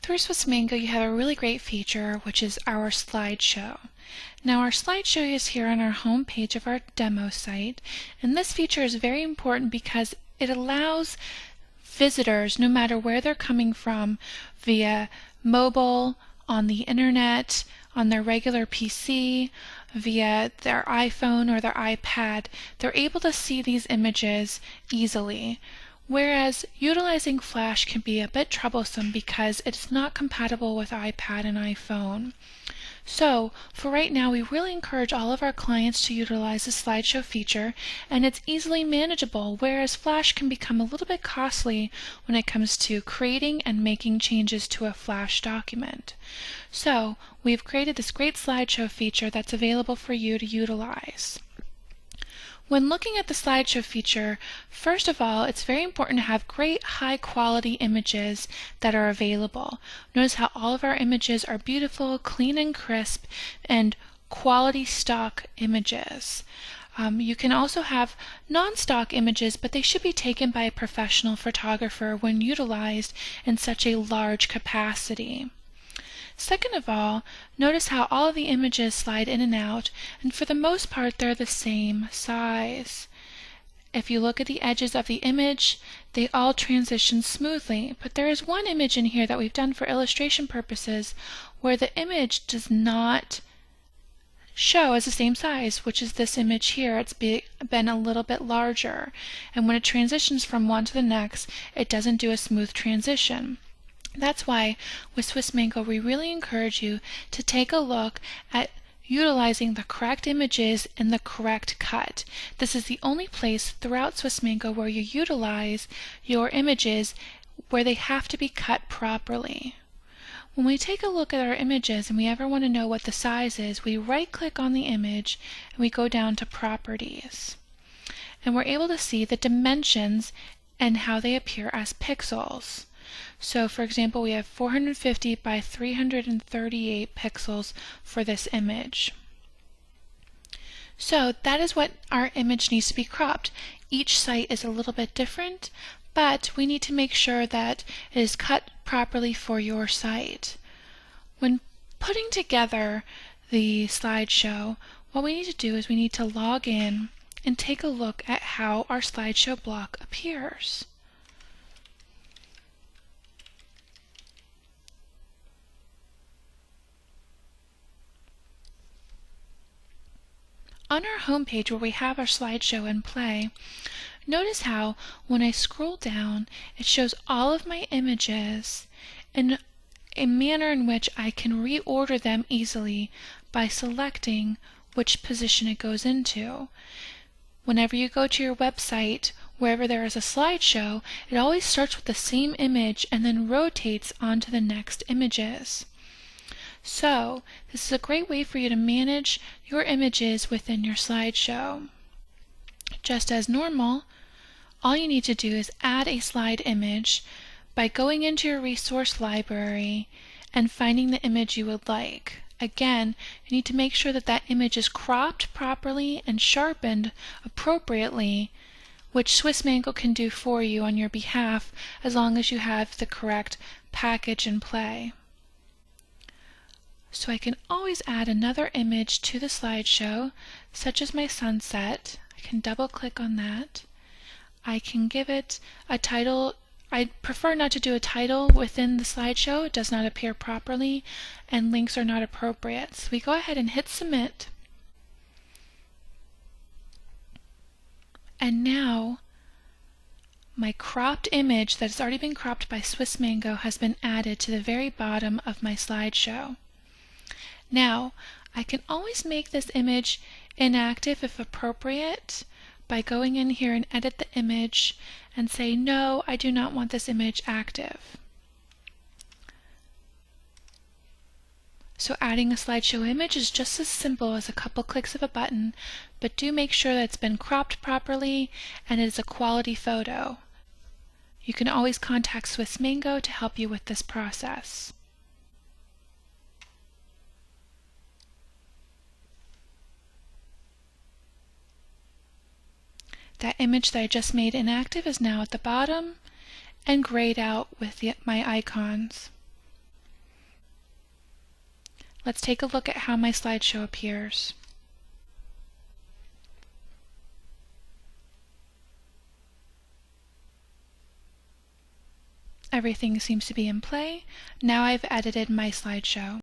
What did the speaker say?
Through SwissMango, you have a really great feature, which is our slideshow. Now, our slideshow is here on our home page of our demo site, and this feature is very important because it allows visitors, no matter where they're coming from, via mobile, on the internet, on their regular PC, via their iPhone or their iPad, they're able to see these images easily. Whereas utilizing Flash can be a bit troublesome because it's not compatible with iPad and iPhone. So, for right now, we really encourage all of our clients to utilize the slideshow feature, and it's easily manageable, whereas Flash can become a little bit costly when it comes to creating and making changes to a Flash document. So, we've created this great slideshow feature that's available for you to utilize. When looking at the slideshow feature, first of all, it's very important to have great high quality images that are available. Notice how all of our images are beautiful, clean and crisp, and quality stock images. You can also have non-stock images, but they should be taken by a professional photographer when utilized in such a large capacity. Second of all, notice how all of the images slide in and out, and for the most part they're the same size. If you look at the edges of the image, they all transition smoothly, but there is one image in here that we've done for illustration purposes where the image does not show as the same size, which is this image here. It's been a little bit larger, and when it transitions from one to the next, it doesn't do a smooth transition. That's why with SwissMango we really encourage you to take a look at utilizing the correct images in the correct cut. This is the only place throughout SwissMango where you utilize your images where they have to be cut properly. When we take a look at our images and we ever want to know what the size is, we right-click on the image and we go down to Properties. And we're able to see the dimensions and how they appear as pixels. So for example, we have 450 by 338 pixels for this image. So that is what our image needs to be cropped. Each site is a little bit different, but we need to make sure that it is cut properly for your site. When putting together the slideshow, what we need to do is we need to log in and take a look at how our slideshow block appears. On our home page where we have our slideshow in play, notice how when I scroll down it shows all of my images in a manner in which I can reorder them easily by selecting which position it goes into. Whenever you go to your website, wherever there is a slideshow, it always starts with the same image and then rotates onto the next images. So, this is a great way for you to manage your images within your slideshow. Just as normal, all you need to do is add a slide image by going into your resource library and finding the image you would like. Again, you need to make sure that that image is cropped properly and sharpened appropriately, which SwissMango can do for you on your behalf as long as you have the correct package in play. So I can always add another image to the slideshow, such as my sunset. I can double click on that. I can give it a title. I prefer not to do a title within the slideshow. It does not appear properly and links are not appropriate. So we go ahead and hit submit. And now my cropped image that has already been cropped by SwissMango has been added to the very bottom of my slideshow. Now, I can always make this image inactive if appropriate by going in here and edit the image and say, no, I do not want this image active. So adding a slideshow image is just as simple as a couple clicks of a button, but do make sure that it's been cropped properly and it is a quality photo. You can always contact SwissMango to help you with this process. That image that I just made inactive is now at the bottom and grayed out with my icons. Let's take a look at how my slideshow appears. Everything seems to be in play. Now I've edited my slideshow.